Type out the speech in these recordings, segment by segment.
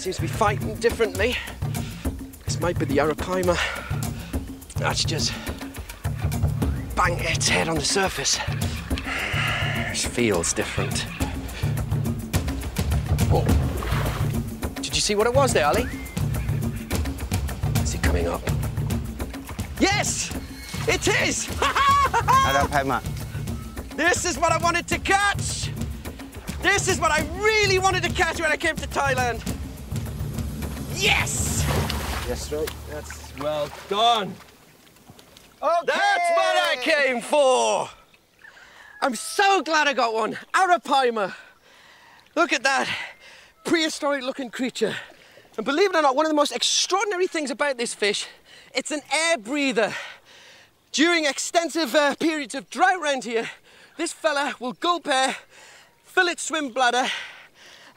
seems to be fighting differently. This might be the arapaima. That's just banged its head on the surface. This feels different. Oh. Did you see what it was there, Ali? Is it coming up? Yes! It is! Arapaima. This is what I wanted to catch! This is what I really wanted to catch when I came to Thailand. Yes! Yes, right. That's well done. Okay. That's what I came for! I'm so glad I got one. Arapaima. Look at that prehistoric-looking creature. And believe it or not, one of the most extraordinary things about this fish, it's an air breather. During extensive periods of drought around here, this fella will gulp air, fill its swim bladder,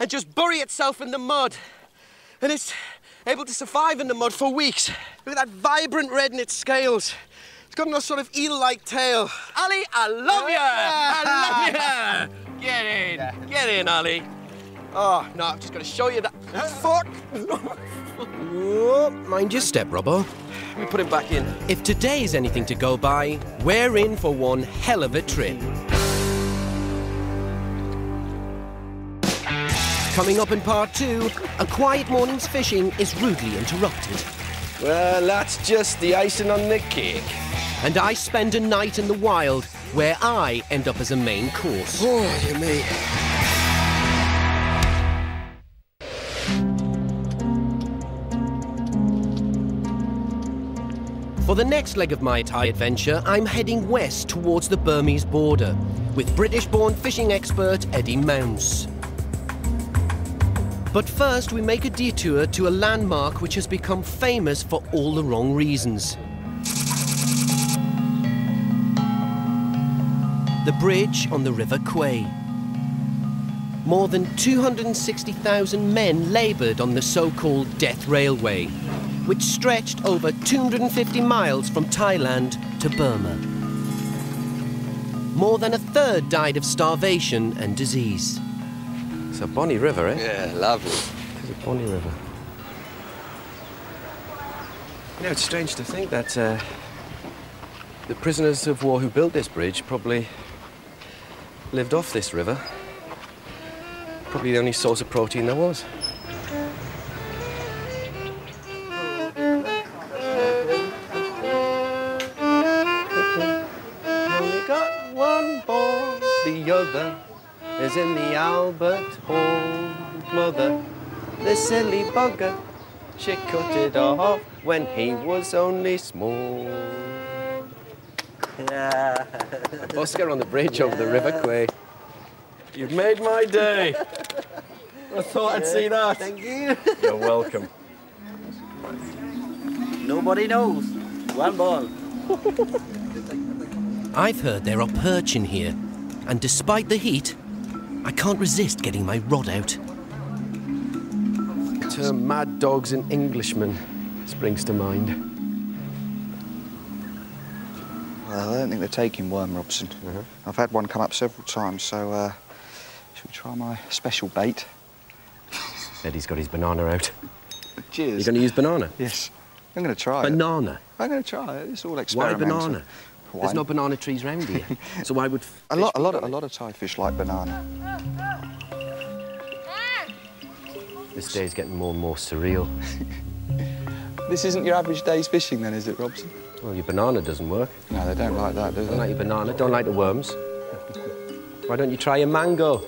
and just bury itself in the mud. And it's able to survive in the mud for weeks. Look at that vibrant red in its scales. It's got a sort of eel-like tail. Ali, I love you! I love you! Get in, get in, Ali. Oh, no, I've just got to show you that. Fuck! Mind your step, Robbo. Let me put him back in. If today is anything to go by, we're in for one hell of a trip. Coming up in part 2, a quiet morning's fishing is rudely interrupted. Well, that's just the icing on the cake. And I spend a night in the wild where I end up as a main course. Oh, you may. For the next leg of my Thai adventure, I'm heading west towards the Burmese border with British-born fishing expert Eddie Mounce. But first, we make a detour to a landmark which has become famous for all the wrong reasons. The bridge on the River Kwai. More than 260,000 men laboured on the so-called Death Railway, which stretched over 250 miles from Thailand to Burma. More than a third died of starvation and disease. It's a bonny river, eh? Yeah, lovely. It's a bonny river. You know, it's strange to think that the prisoners of war who built this bridge probably lived off this river. Probably the only source of protein there was. Only got one ball, the other is in the Albert Hall. Mother, the silly bugger, she cut it off when he was only small. Yeah. Oscar on the bridge over the River Kwai. You've made my day. I thought I'd see that. Thank you. You're welcome. Nobody knows. One ball. I've heard there are perch in here, and despite the heat, I can't resist getting my rod out. The term mad dogs and Englishmen springs to mind. Well, I don't think they're taking worm, Robson. I've had one come up several times, so should we try my special bait? Eddie's got his banana out. Cheers. You're going to use banana? Yes. I'm going to try it. Banana? I'm going to try it. It's all Why experimental. banana? Why? There's no banana trees round here. So why would A lot of Thai fish like banana. This day's getting more and more surreal. This isn't your average day's fishing then, is it, Robson? Well, your banana doesn't work. No, they don't like that, do Don't they? like your banana, don't like the worms. Why don't you try your mango?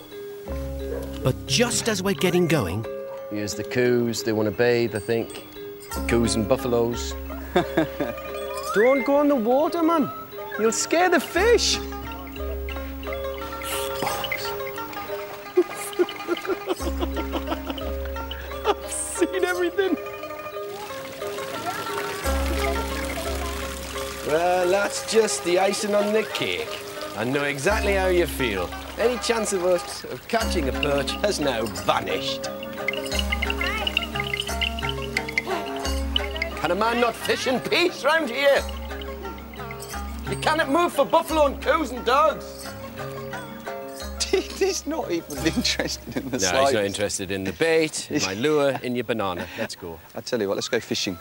But just as we're getting going, Here's the coos, they want to bathe, I think. The coos and buffaloes. Don't go in the water, man. You'll scare the fish. I've seen everything. Well, that's just the icing on the cake. I know exactly how you feel. Any chance of us of catching a perch has now vanished. Can a man not fish in peace round here? You cannot move for buffalo and cows and dogs. He's not even interested in the No, slightest. he's not interested in the bait, in my lure, in your banana. Let's go. I tell you what, let's go fishing.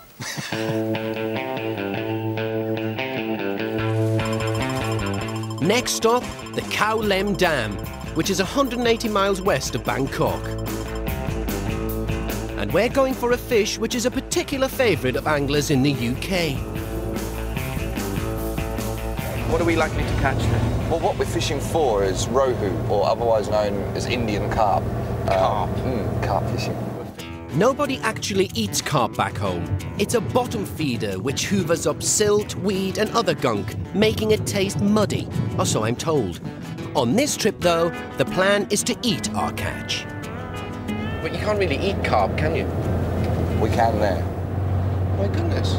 Next stop, the Khao Lem Dam, which is 180 miles west of Bangkok. And we're going for a fish which is a particular favourite of anglers in the UK. What are we likely to catch then? Well, what we're fishing for is rohu, or otherwise known as Indian carp. Carp? Carp fishing. Nobody actually eats carp back home. It's a bottom feeder which hoovers up silt, weed and other gunk, making it taste muddy, or so I'm told. On this trip, though, the plan is to eat our catch. But you can't really eat carp, can you? We can there. My goodness.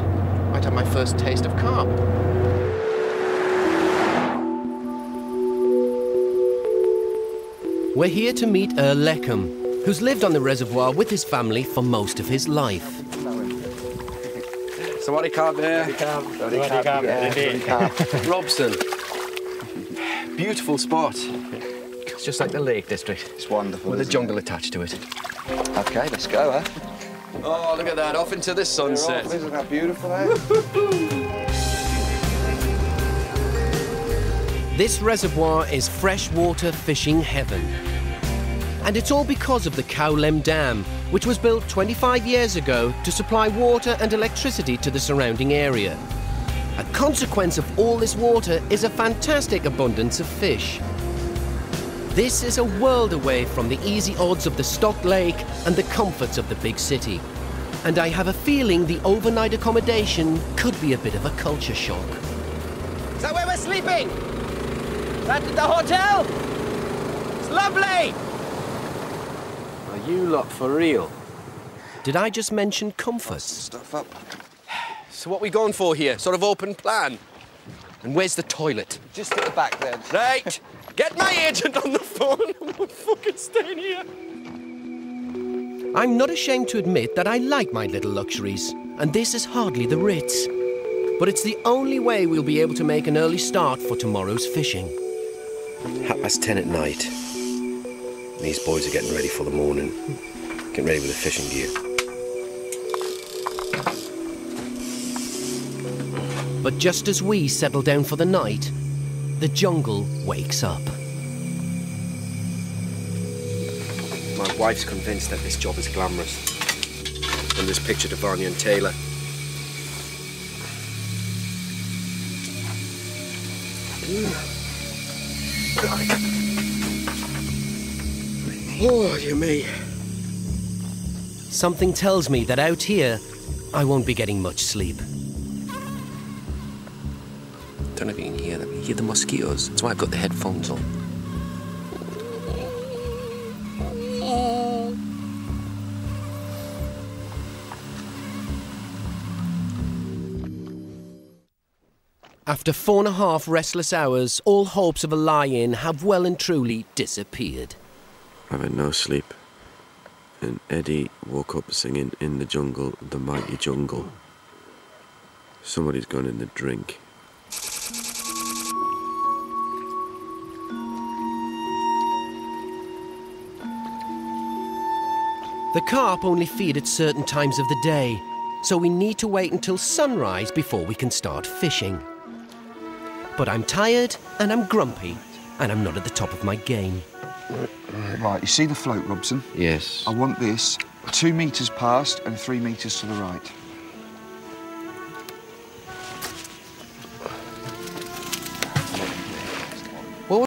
I'd have my first taste of carp. We're here to meet Lekam, who's lived on the reservoir with his family for most of his life. Sawadee carp there. Robson. Beautiful spot. It's just like the Lake District. It's wonderful. With a isn't jungle attached to it. it? Okay, let's go, huh? Oh, look at that, off into the sunset. Isn't that beautiful, eh? This reservoir is freshwater fishing heaven. And it's all because of the Khao Lem Dam, which was built 25 years ago to supply water and electricity to the surrounding area. A consequence of all this water is a fantastic abundance of fish. This is a world away from the easy odds of the stocked lake and the comforts of the big city. And I have a feeling the overnight accommodation could be a bit of a culture shock. Is that where we're sleeping? Is that the hotel? It's lovely! Are you lot for real? Did I just mention comforts? Stuff up. So what are we going for here? Sort of open plan? And where's the toilet? Just at the back then. Right! Get my agent on the phone! I'm fucking staying here! I'm not ashamed to admit that I like my little luxuries, and this is hardly the Ritz. But it's the only way we'll be able to make an early start for tomorrow's fishing. 10:30 at night. These boys are getting ready for the morning. Getting ready with the fishing gear. But just as we settle down for the night, the jungle wakes up. My wife's convinced that this job is glamorous. And this picture to Vanya and Taylor. Oh, dear me. Something tells me that out here, I won't be getting much sleep. Don't know if you can hear them. You hear the mosquitoes. That's why I've got the headphones on. After 4.5 restless hours, all hopes of a lie-in have well and truly disappeared. I've had no sleep. And Eddie woke up singing "In the Jungle, the Mighty Jungle." Somebody's gone in the drink. The carp only feed at certain times of the day, so we need to wait until sunrise before we can start fishing. But I'm tired and I'm grumpy, and I'm not at the top of my game. Right, you see the float, Robson? Yes. I want this 2 metres past and 3 metres to the right.